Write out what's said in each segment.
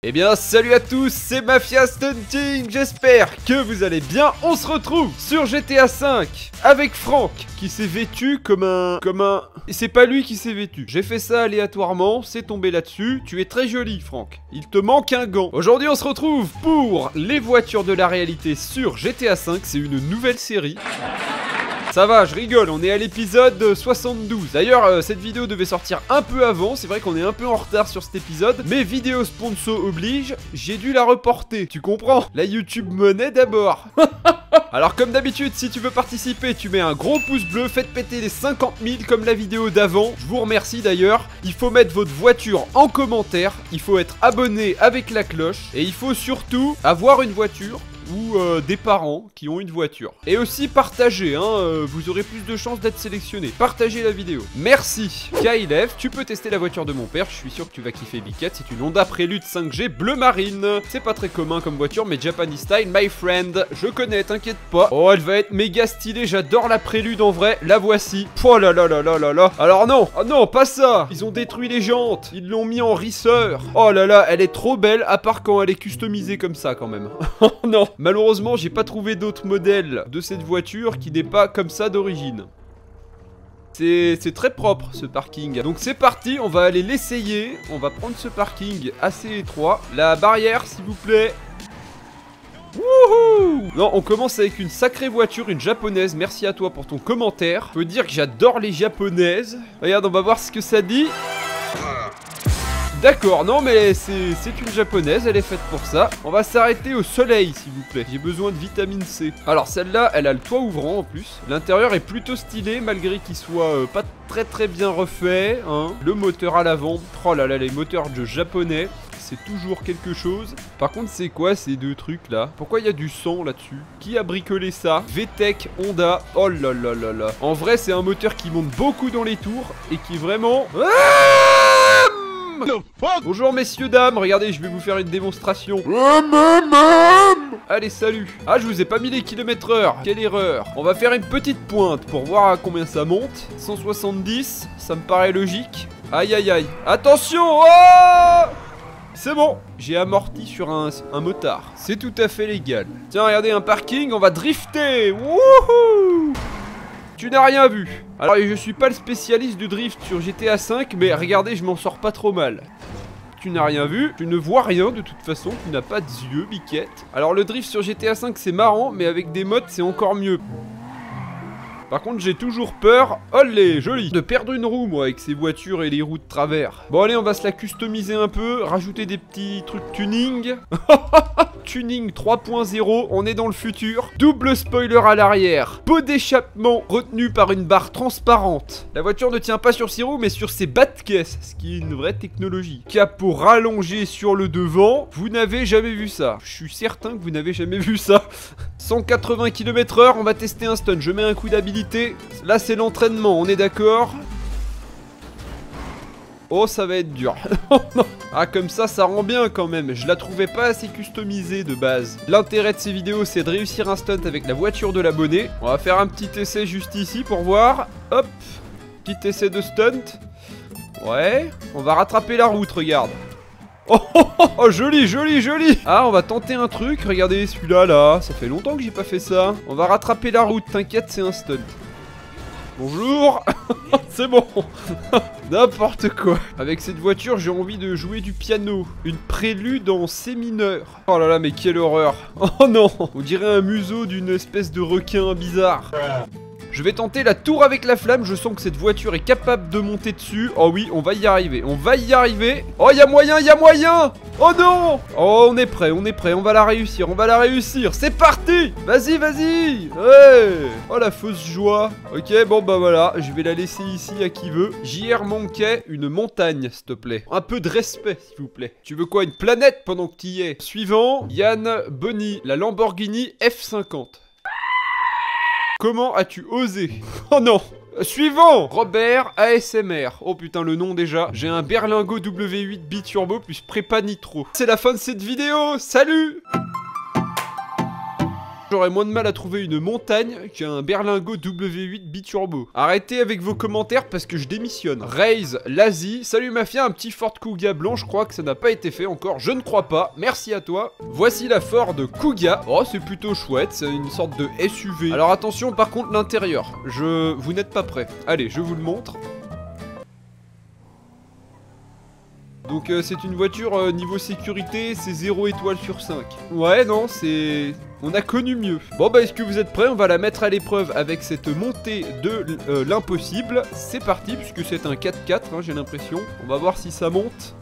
Eh bien salut à tous, c'est Mafia Stunting, j'espère que vous allez bien. On se retrouve sur GTA 5 avec Franck qui s'est vêtu comme un... C'est pas lui qui s'est vêtu, j'ai fait ça aléatoirement, c'est tombé là-dessus. Tu es très joli Franck, il te manque un gant. Aujourd'hui on se retrouve pour les voitures de la réalité sur GTA 5, c'est une nouvelle série. Ça va, je rigole, on est à l'épisode 72. D'ailleurs, cette vidéo devait sortir un peu avant. C'est vrai qu'on est un peu en retard sur cet épisode. Mais vidéo sponsor oblige, j'ai dû la reporter. Tu comprends? La YouTube monnaie d'abord. Alors comme d'habitude, si tu veux participer, tu mets un gros pouce bleu. Faites péter les 50 000 comme la vidéo d'avant. Je vous remercie d'ailleurs. Il faut mettre votre voiture en commentaire. Il faut être abonné avec la cloche. Et il faut surtout avoir une voiture ou des parents qui ont une voiture. Et aussi partager, hein, vous aurez plus de chances d'être sélectionné. Partagez la vidéo. Merci. Kailev, tu peux tester la voiture de mon père, je suis sûr que tu vas kiffer Biquette. C'est une Honda Prélude 5G bleu marine. C'est pas très commun comme voiture, mais Japanese style, my friend. Je connais, t'inquiète pas. Oh, elle va être méga stylée, j'adore la Prélude en vrai. La voici. Oh là là là là là là. Alors non, oh non, pas ça. Ils ont détruit les jantes, ils l'ont mis en risseur. Oh là là, elle est trop belle, à part quand elle est customisée comme ça quand même. Oh non. Malheureusement, j'ai pas trouvé d'autres modèles de cette voiture qui n'est pas comme ça d'origine. C'est très propre ce parking. Donc c'est parti, on va aller l'essayer. On va prendre ce parking assez étroit. La barrière, s'il vous plaît. Wouhou! Non, on commence avec une sacrée voiture, une japonaise. Merci à toi pour ton commentaire. Je peux dire que j'adore les japonaises. Regarde, on va voir ce que ça dit. D'accord, non mais c'est une japonaise, elle est faite pour ça. On va s'arrêter au soleil s'il vous plaît, j'ai besoin de vitamine C. Alors celle-là, elle a le toit ouvrant en plus. L'intérieur est plutôt stylé malgré qu'il soit pas très bien refait, hein. Le moteur à l'avant, oh là là, les moteurs de japonais, c'est toujours quelque chose. Par contre c'est quoi ces deux trucs là? Pourquoi il y a du sang là-dessus? Qui a bricolé ça? VTEC, Honda, oh là là là là. En vrai c'est un moteur qui monte beaucoup dans les tours et qui vraiment... Bonjour messieurs dames, regardez je vais vous faire une démonstration. Allez salut. Ah je vous ai pas mis les km/h, quelle erreur. On va faire une petite pointe pour voir à combien ça monte. 170, ça me paraît logique. Aïe aïe aïe, attention. Oh, c'est bon, j'ai amorti sur un motard. C'est tout à fait légal. Tiens regardez un parking, on va drifter. Wouhou. Tu n'as rien vu. Alors je suis pas le spécialiste du drift sur GTA 5, mais regardez, je m'en sors pas trop mal. Tu n'as rien vu, tu ne vois rien de toute façon, tu n'as pas d'yeux, Biquette. Alors le drift sur GTA 5 c'est marrant, mais avec des mods c'est encore mieux. Par contre j'ai toujours peur, olé, joli, de perdre une roue moi avec ces voitures et les roues de travers. Bon allez, on va se la customiser un peu, rajouter des petits trucs tuning. Tuning 3.0, on est dans le futur. Double spoiler à l'arrière. Pot d'échappement retenu par une barre transparente. La voiture ne tient pas sur ses roues mais sur ses bas de caisse, ce qui est une vraie technologie. Capot rallongé sur le devant, vous n'avez jamais vu ça. Je suis certain que vous n'avez jamais vu ça. 180 km/h, on va tester un stun. Je mets un coup d'habilité. Là c'est l'entraînement, on est d'accord? Oh ça va être dur. Ah comme ça rend bien quand même. Je la trouvais pas assez customisée de base. L'intérêt de ces vidéos c'est de réussir un stunt avec la voiture de l'abonné. On va faire un petit essai juste ici pour voir. Hop, petit essai de stunt. Ouais, on va rattraper la route, regarde. Oh, oh, oh, oh, joli, joli, joli. Ah, on va tenter un truc, regardez celui-là, là. Ça fait longtemps que j'ai pas fait ça. On va rattraper la route, t'inquiète, c'est un stunt. Bonjour. C'est bon. N'importe quoi. Avec cette voiture, j'ai envie de jouer du piano. Une prélude en C mineur. Oh là là, mais quelle horreur. Oh non. On dirait un museau d'une espèce de requin bizarre. Je vais tenter la tour avec la flamme, je sens que cette voiture est capable de monter dessus. Oh oui, on va y arriver, on va y arriver. Oh, il y a moyen, il y a moyen. Oh non. Oh, on est prêt, on va la réussir, on va la réussir. C'est parti. Vas-y, vas-y. Ouais. Oh, la fausse joie. Ok, bon bah voilà, je vais la laisser ici à qui veut. JR manquait une montagne, s'il te plaît. Un peu de respect, s'il vous plaît. Tu veux quoi, une planète pendant que tu y es? Suivant, Yann Bonny, la Lamborghini F50. Comment as-tu osé? Oh non. Suivant, Robert ASMR. Oh putain, le nom déjà. J'ai un Berlingo W8 biturbo plus prépa nitro. C'est la fin de cette vidéo. Salut. J'aurais moins de mal à trouver une montagne qu'un berlingot W8 biturbo. Arrêtez avec vos commentaires parce que je démissionne. Raise, Lazy, salut Mafia, un petit Ford Kuga blanc, je crois que ça n'a pas été fait encore, je ne crois pas, merci à toi. Voici la Ford Kuga, oh c'est plutôt chouette, c'est une sorte de SUV. Alors attention par contre l'intérieur, vous n'êtes pas prêts. Allez, je vous le montre. Donc c'est une voiture niveau sécurité, c'est 0 étoile sur 5. Ouais non, c'est... On a connu mieux. Bon bah est-ce que vous êtes prêts? On va la mettre à l'épreuve avec cette montée de l'impossible. C'est parti, puisque c'est un 4x4 hein, j'ai l'impression. On va voir si ça monte.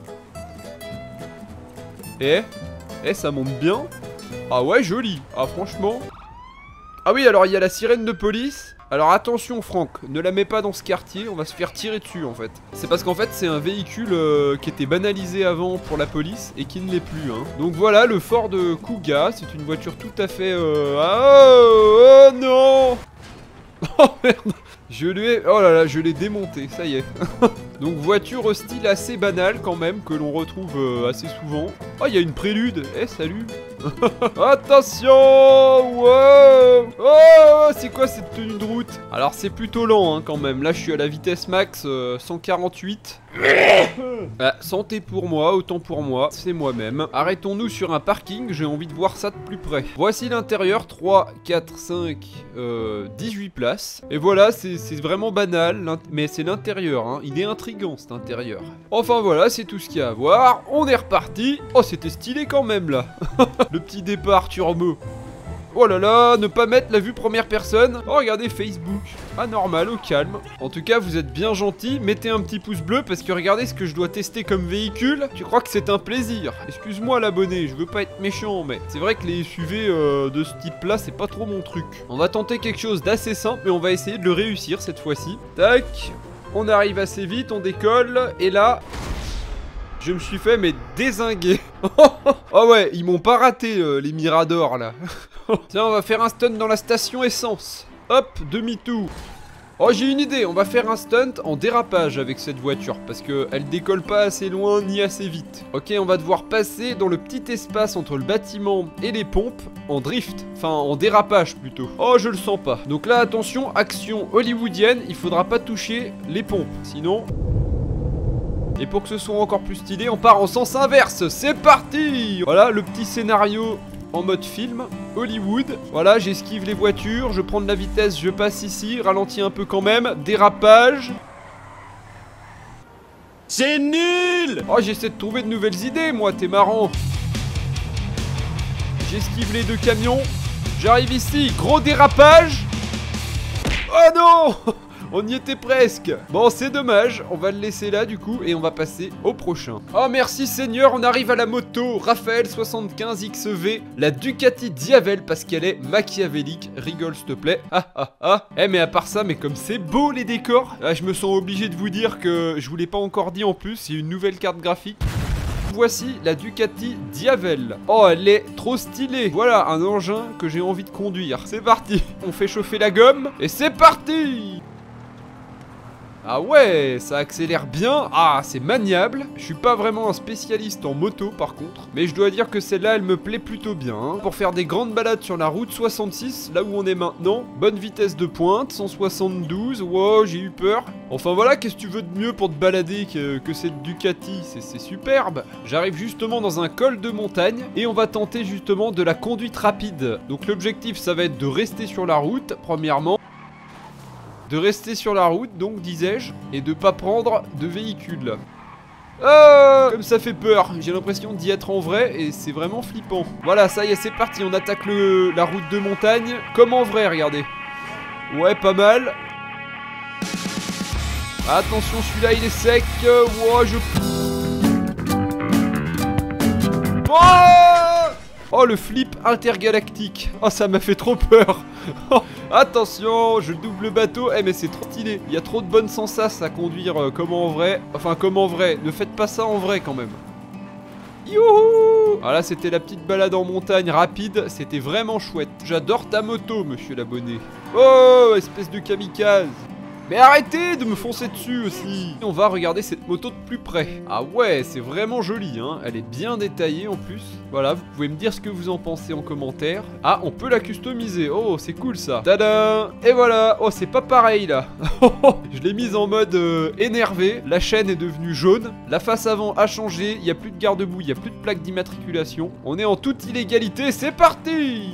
Ça monte bien. Ah ouais, joli. Ah franchement. Ah oui, alors il y a la sirène de police. Alors attention Franck, ne la mets pas dans ce quartier, on va se faire tirer dessus en fait. C'est parce qu'en fait c'est un véhicule qui était banalisé avant pour la police et qui ne l'est plus hein. Donc voilà le Ford Kuga, c'est une voiture tout à fait... Oh non. Oh merde. Oh là là, je l'ai démonté, ça y est. Donc voiture au style assez banal quand même, que l'on retrouve assez souvent. Oh, il y a une prélude. Salut. Attention. Wow. Oh, c'est quoi cette tenue de route? Alors c'est plutôt lent hein, quand même. Là je suis à la vitesse max 148. Santé pour moi, autant pour moi, c'est moi-même. Arrêtons-nous sur un parking, j'ai envie de voir ça de plus près. Voici l'intérieur, 3, 4, 5, 18 places. Et voilà, c'est vraiment banal, mais c'est l'intérieur, hein. Il est intriguant cet intérieur. Enfin voilà, c'est tout ce qu'il y a à voir. On est reparti. Oh, c'était stylé quand même là. Le petit départ turbo. Oh là là, ne pas mettre la vue première personne. Oh regardez Facebook. Ah normal, au calme. En tout cas vous êtes bien gentil. Mettez un petit pouce bleu parce que regardez ce que je dois tester comme véhicule. Tu crois que c'est un plaisir? Excuse-moi l'abonné, je veux pas être méchant, mais c'est vrai que les SUV de ce type là c'est pas trop mon truc. On va tenter quelque chose d'assez simple mais on va essayer de le réussir cette fois-ci. Tac. On arrive assez vite, on décolle. Et là... Je me suis fait mais dézinguer. Oh ouais, ils m'ont pas raté les miradors là. Tiens, on va faire un stunt dans la station essence. Hop, demi-tour. Oh, j'ai une idée, on va faire un stunt en dérapage avec cette voiture parce qu'elle décolle pas assez loin ni assez vite. Ok, on va devoir passer dans le petit espace entre le bâtiment et les pompes en drift. Enfin, en dérapage plutôt. Oh, je le sens pas. Donc là, attention, action hollywoodienne, il faudra pas toucher les pompes. Sinon... Et pour que ce soit encore plus stylé, on part en sens inverse. C'est parti. Voilà, le petit scénario en mode film, Hollywood. Voilà, j'esquive les voitures, je prends de la vitesse, je passe ici, ralentis un peu quand même, dérapage. C'est nul. Oh, j'essaie de trouver de nouvelles idées, moi, t'es marrant. J'esquive les deux camions. J'arrive ici, gros dérapage. Oh non. On y était presque. Bon, c'est dommage. On va le laisser là, du coup, et on va passer au prochain. Oh, merci Seigneur. On arrive à la moto. Raphaël 75 XV. La Ducati Diavel, parce qu'elle est machiavélique. Rigole, s'il te plaît. Ah, ah, ah. Mais à part ça, mais comme c'est beau, les décors. Ah, je me sens obligé de vous dire que je vous l'ai pas encore dit en plus. C'est une nouvelle carte graphique. Voici la Ducati Diavel. Oh, elle est trop stylée. Voilà, un engin que j'ai envie de conduire. C'est parti. On fait chauffer la gomme. Et c'est parti. Ah ouais, ça accélère bien. Ah, c'est maniable. Je suis pas vraiment un spécialiste en moto par contre, mais je dois dire que celle-là, elle me plaît plutôt bien hein. Pour faire des grandes balades sur la route 66, là où on est maintenant. Bonne vitesse de pointe, 172. Wow, j'ai eu peur. Enfin voilà, qu'est-ce que tu veux de mieux pour te balader que cette Ducati? C'est superbe. J'arrive justement dans un col de montagne et on va tenter justement de la conduite rapide. Donc l'objectif, ça va être de rester sur la route, premièrement. De rester sur la route, donc disais-je, et de pas prendre de véhicule. Ah, comme ça fait peur, j'ai l'impression d'y être en vrai et c'est vraiment flippant. Voilà, ça y est, c'est parti, on attaque la route de montagne, comme en vrai, regardez. Ouais, pas mal. Attention, celui-là, il est sec. Wow, Oh, le flip intergalactique. Oh, ça m'a fait trop peur. Attention, je double bateau. Mais c'est trop stylé. Il y a trop de bonnes sensations à conduire comme en vrai. Enfin, comme en vrai. Ne faites pas ça en vrai quand même. Youhou! Voilà, c'était la petite balade en montagne rapide. C'était vraiment chouette. J'adore ta moto, monsieur l'abonné. Oh, espèce de kamikaze. Mais arrêtez de me foncer dessus aussi. On va regarder cette moto de plus près. Ah ouais, c'est vraiment joli, hein. Elle est bien détaillée en plus. Voilà, vous pouvez me dire ce que vous en pensez en commentaire. Ah, on peut la customiser. Oh, c'est cool ça. Tada! Et voilà. Oh, c'est pas pareil là. Je l'ai mise en mode énervé. La chaîne est devenue jaune. La face avant a changé. Il n'y a plus de garde-boue, il n'y a plus de plaque d'immatriculation. On est en toute illégalité. C'est parti!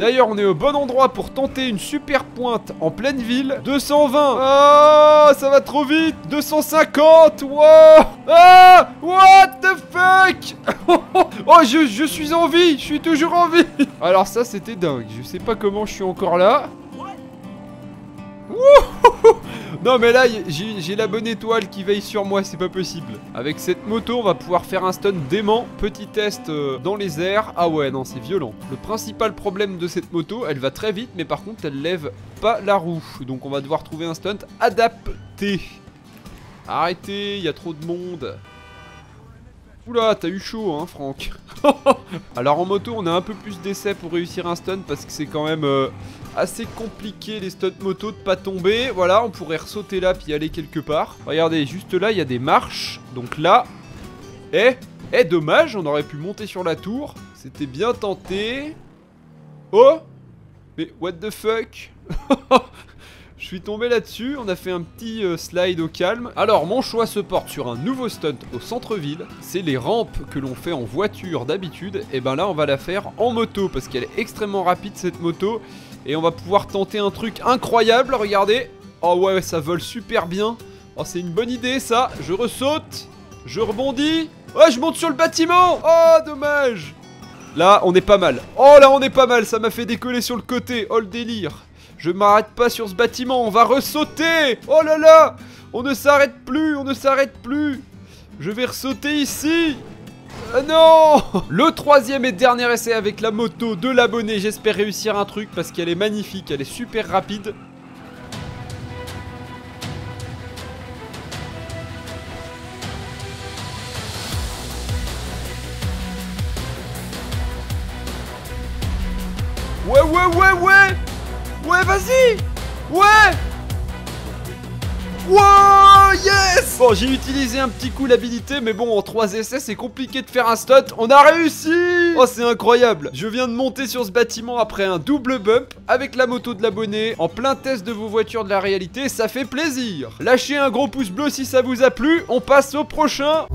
D'ailleurs, on est au bon endroit pour tenter une super pointe en pleine ville. 220. Ah, ça va trop vite. 250. Wow. Ah, what the fuck. Oh, je suis en vie. Je suis toujours en vie. Alors ça, c'était dingue. Je sais pas comment je suis encore là. Non mais là j'ai la bonne étoile qui veille sur moi, c'est pas possible. Avec cette moto on va pouvoir faire un stun dément. Petit test dans les airs. Ah ouais non c'est violent. Le principal problème de cette moto, elle va très vite mais par contre elle lève pas la roue. Donc on va devoir trouver un stunt adapté. Arrêtez, il y a trop de monde. Oula, t'as eu chaud hein Franck. Alors en moto on a un peu plus d'essais pour réussir un stun parce que c'est quand même assez compliqué les stunts moto de pas tomber. Voilà, on pourrait ressauter là puis aller quelque part. Regardez, juste là il y a des marches. Donc là, dommage, on aurait pu monter sur la tour. C'était bien tenté. Oh, mais what the fuck. Je suis tombé là-dessus, on a fait un petit slide au calme. Alors mon choix se porte sur un nouveau stunt au centre-ville. C'est les rampes que l'on fait en voiture d'habitude. Et ben là on va la faire en moto parce qu'elle est extrêmement rapide cette moto. Et on va pouvoir tenter un truc incroyable, regardez. Oh ouais, ça vole super bien. Oh c'est une bonne idée ça, je ressaute. Je rebondis. Oh je monte sur le bâtiment. Oh dommage. Là on est pas mal. Oh là on est pas mal, ça m'a fait décoller sur le côté. Oh le délire. Je m'arrête pas sur ce bâtiment, on va ressauter. Oh là là. On ne s'arrête plus, on ne s'arrête plus. Je vais ressauter ici. Ah non. Le troisième et dernier essai avec la moto de l'abonné. J'espère réussir un truc parce qu'elle est magnifique, elle est super rapide. Ouais. Ouais, vas-y. Ouais. Wow, yes. Bon, j'ai utilisé un petit coup l'habilité, mais bon, en 3 essais, c'est compliqué de faire un stunt. On a réussi. Oh, c'est incroyable. Je viens de monter sur ce bâtiment après un double bump avec la moto de l'abonné, en plein test de vos voitures de la réalité. Ça fait plaisir. Lâchez un gros pouce bleu si ça vous a plu. On passe au prochain.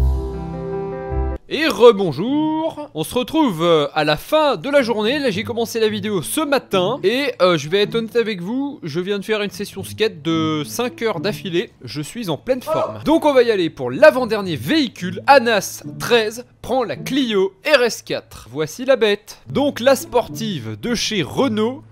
Et rebonjour. On se retrouve à la fin de la journée. Là j'ai commencé la vidéo ce matin. Et je vais être honnête avec vous, je viens de faire une session skate de 5 heures d'affilée. Je suis en pleine forme. Donc on va y aller pour l'avant-dernier véhicule. Anas 13 prend la Clio RS4. Voici la bête. Donc la sportive de chez Renault.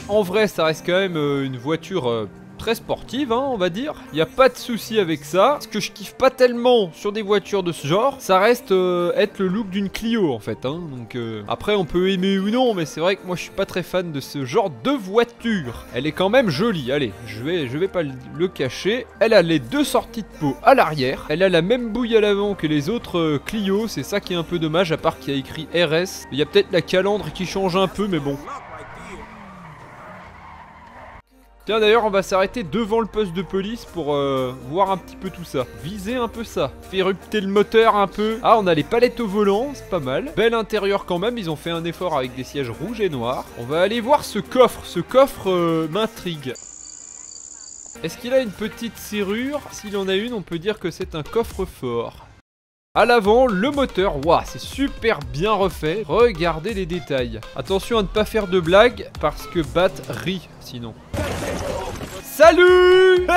En vrai ça reste quand même une voiture très sportive hein, on va dire. Il n'y a pas de souci avec ça. Ce que je kiffe pas tellement sur des voitures de ce genre, ça reste être le look d'une Clio en fait hein. Donc après on peut aimer ou non, mais c'est vrai que moi je suis pas très fan de ce genre de voiture. Elle est quand même jolie. Allez, je vais pas le cacher. Elle a les deux sorties de peau à l'arrière. Elle a la même bouille à l'avant que les autres Clio. C'est ça qui est un peu dommage, à part qu'il y a écrit RS. Il y a peut-être la calandre qui change un peu, mais bon. Tiens d'ailleurs on va s'arrêter devant le poste de police pour voir un petit peu tout ça. Viser un peu ça. Faire érupter le moteur un peu. Ah on a les palettes au volant, c'est pas mal. Bel intérieur quand même, ils ont fait un effort avec des sièges rouges et noirs. On va aller voir ce coffre. Ce coffre m'intrigue. Est-ce qu'il a une petite serrure? S'il en a une, on peut dire que c'est un coffre-fort. À l'avant, le moteur, waouh, c'est super bien refait. Regardez les détails. Attention à ne pas faire de blagues parce que Bat rit sinon. Salut.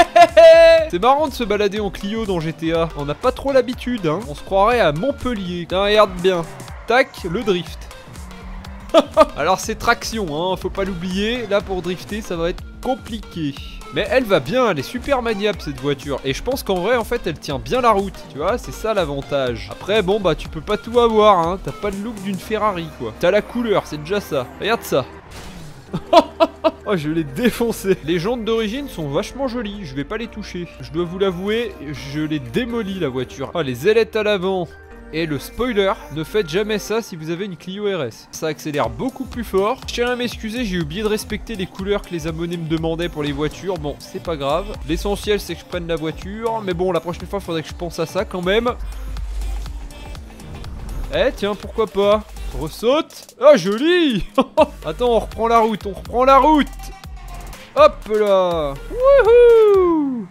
C'est marrant de se balader en Clio dans GTA. On n'a pas trop l'habitude, hein. On se croirait à Montpellier. Tiens, regarde bien. Tac, le drift. Alors c'est traction, hein, faut pas l'oublier. Là pour drifter, ça va être compliqué. Mais elle va bien, elle est super maniable cette voiture. Et je pense qu'en vrai, en fait, elle tient bien la route. Tu vois, c'est ça l'avantage. Après, bon, bah, tu peux pas tout avoir, hein. T'as pas le look d'une Ferrari, quoi. T'as la couleur, c'est déjà ça. Regarde ça. Oh, je l'ai défoncé. Les jantes d'origine sont vachement jolies. Je vais pas les toucher. Je dois vous l'avouer, je l'ai démoli, la voiture. Oh, les ailettes à l'avant. Et le spoiler, ne faites jamais ça si vous avez une Clio RS. Ça accélère beaucoup plus fort. Je tiens à m'excuser, j'ai oublié de respecter les couleurs que les abonnés me demandaient pour les voitures. Bon, c'est pas grave. L'essentiel, c'est que je prenne la voiture. Mais bon, la prochaine fois, il faudrait que je pense à ça quand même. Eh, tiens, pourquoi pas? Ressaute. Ah, joli. Attends, on reprend la route, Hop là. Wouhou.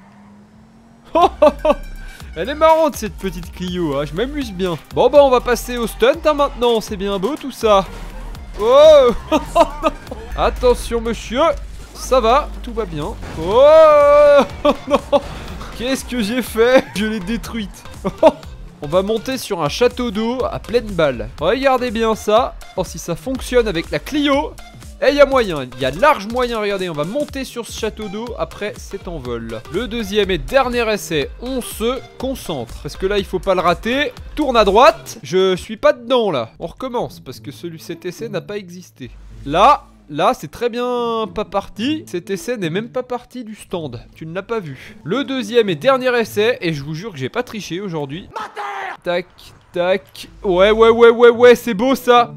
Elle est marrante cette petite Clio, hein. Je m'amuse bien. Bon bah on va passer au stunt hein, maintenant, c'est bien beau tout ça. Oh. Attention monsieur, ça va, tout va bien. Oh non. Qu'est-ce que j'ai fait? Je l'ai détruite. On va monter sur un château d'eau à pleine balle. Regardez bien ça. Oh si ça fonctionne avec la Clio. Et il y a moyen, il y a large moyen, regardez, on va monter sur ce château d'eau, après c'est en vol. Le deuxième et dernier essai, on se concentre, parce que là il faut pas le rater. Tourne à droite, je suis pas dedans là. On recommence, parce que cet essai n'a pas existé. Là c'est très bien pas parti. Cet essai n'est même pas parti du stand, tu ne l'as pas vu. Le deuxième et dernier essai, et je vous jure que j'ai pas triché aujourd'hui. Tac, tac, ouais, c'est beau ça.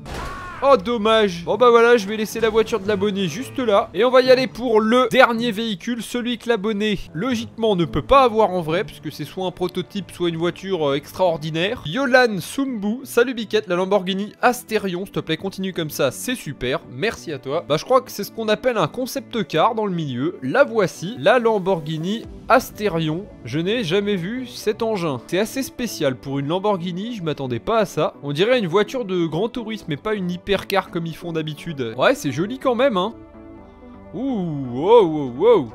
Oh dommage. Bon bah voilà, je vais laisser la voiture de l'abonné juste là. Et on va y aller pour le dernier véhicule, celui que l'abonné logiquement ne peut pas avoir en vrai, puisque c'est soit un prototype, soit une voiture extraordinaire. Yolan Sumbu, salut Biquette, la Lamborghini Asterion, s'il te plaît continue comme ça, c'est super, merci à toi. Bah je crois que c'est ce qu'on appelle un concept car dans le milieu. La voici, la Lamborghini Asterion. Je n'ai jamais vu cet engin. C'est assez spécial pour une Lamborghini, je m'attendais pas à ça. On dirait une voiture de grand tourisme, mais pas une hypercar comme ils font d'habitude. Ouais, c'est joli quand même, hein. Ouh, wow.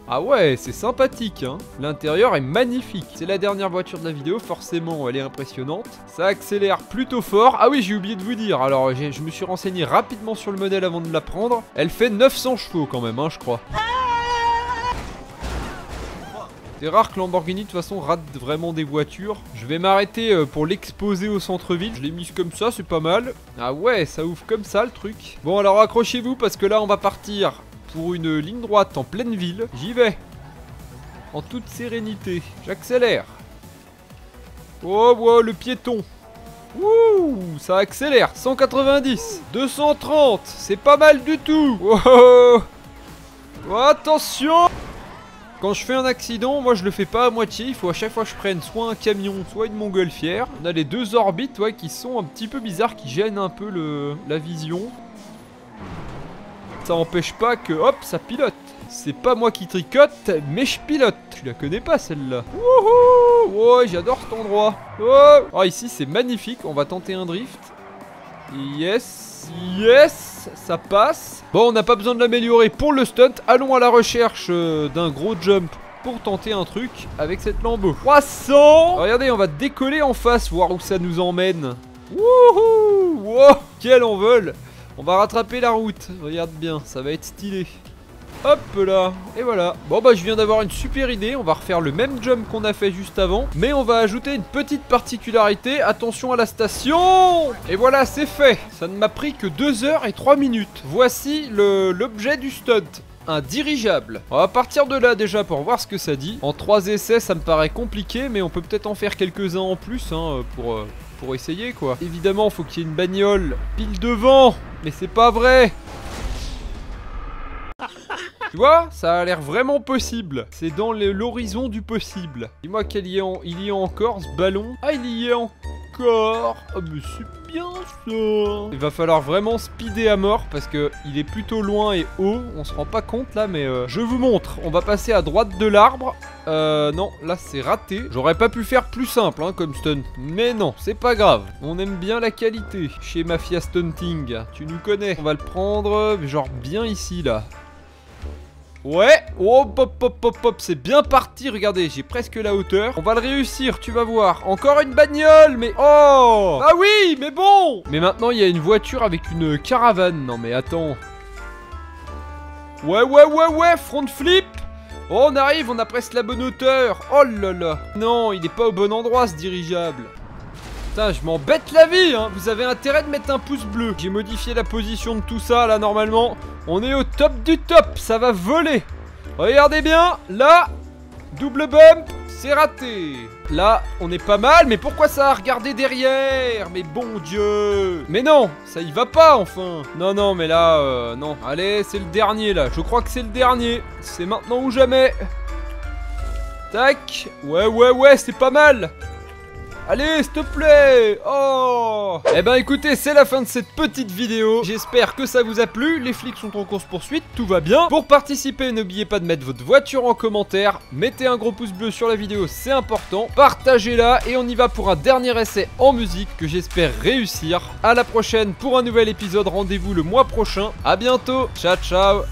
Ah ouais, c'est sympathique, hein. L'intérieur est magnifique. C'est la dernière voiture de la vidéo, forcément, elle est impressionnante. Ça accélère plutôt fort. Ah oui, j'ai oublié de vous dire. Alors, je me suis renseigné rapidement sur le modèle avant de la prendre. Elle fait 900 chevaux quand même, hein, je crois. C'est rare que Lamborghini de toute façon rate vraiment des voitures. Je vais m'arrêter pour l'exposer au centre-ville. Je l'ai mise comme ça, c'est pas mal. Ah ouais, ça ouvre comme ça le truc. Bon alors accrochez-vous parce que là on va partir pour une ligne droite en pleine ville. J'y vais. En toute sérénité. J'accélère. Oh, wow, le piéton. Ouh, ça accélère. 190, 230, c'est pas mal du tout. Wow. Oh, attention. Quand je fais un accident, moi je le fais pas à moitié, il faut à chaque fois que je prenne soit un camion, soit une montgolfière. On a les deux orbites ouais, qui sont un petit peu bizarres, qui gênent un peu la vision. Ça empêche pas que, hop, ça pilote. C'est pas moi qui tricote, mais je pilote. Tu la connais pas celle-là. Wouhou. Ouais, j'adore cet endroit. Oh, oh ici c'est magnifique, on va tenter un drift. Yes, ça passe. Bon, on n'a pas besoin de l'améliorer pour le stunt. Allons à la recherche d'un gros jump pour tenter un truc avec cette Lambo. 300. Regardez, on va décoller en face, voir où ça nous emmène. Wouhou. Wow, quel envol. On va rattraper la route. Regarde bien, ça va être stylé. Hop là, et voilà. Bon bah je viens d'avoir une super idée, on va refaire le même jump qu'on a fait juste avant, mais on va ajouter une petite particularité, attention à la station. Et voilà, c'est fait. Ça ne m'a pris que 2 heures et 3 minutes. Voici l'objet du stunt. Un dirigeable. On va partir de là déjà pour voir ce que ça dit. En 3 essais ça me paraît compliqué, mais on peut peut-être en faire quelques-uns en plus hein, pour essayer quoi. Évidemment faut qu'il y ait une bagnole pile devant, mais c'est pas vrai. Tu vois, ça a l'air vraiment possible. C'est dans l'horizon du possible. Dis-moi qu'il y a encore ce ballon. Ah, il y est encore. Ah, mais c'est bien ça. Il va falloir vraiment speeder à mort parce que il est plutôt loin et haut. On se rend pas compte là, mais je vous montre. On va passer à droite de l'arbre. Non, là c'est raté. J'aurais pas pu faire plus simple hein, comme stunt. Mais non, c'est pas grave. On aime bien la qualité chez Mafia Stunting. Tu nous connais. On va le prendre genre bien ici là. Ouais, oh pop, c'est bien parti, regardez, j'ai presque la hauteur. On va le réussir, tu vas voir. Encore une bagnole, mais oh. Ah oui, mais bon. Mais maintenant, il y a une voiture avec une caravane. Non mais attends. Ouais, front flip. Oh, on arrive, on a presque la bonne hauteur. Oh là là. Non, il est pas au bon endroit ce dirigeable. Putain, je m'embête la vie, hein. Vous avez intérêt de mettre un pouce bleu. J'ai modifié la position de tout ça, là, normalement. On est au top du top, ça va voler. Regardez bien, là, double bump, c'est raté. Là, on est pas mal, mais pourquoi ça a regardé derrière? Mais bon Dieu. Mais non, ça y va pas, enfin. Non, non, mais là, non. Allez, c'est le dernier, là. Je crois que c'est le dernier. C'est maintenant ou jamais. Tac. Ouais, c'est pas mal. Allez, s'il te plaît. Oh. Eh ben écoutez, c'est la fin de cette petite vidéo. J'espère que ça vous a plu. Les flics sont en course-poursuite, tout va bien. Pour participer, n'oubliez pas de mettre votre voiture en commentaire. Mettez un gros pouce bleu sur la vidéo, c'est important. Partagez-la et on y va pour un dernier essai en musique que j'espère réussir. À la prochaine pour un nouvel épisode. Rendez-vous le mois prochain. À bientôt. Ciao, ciao.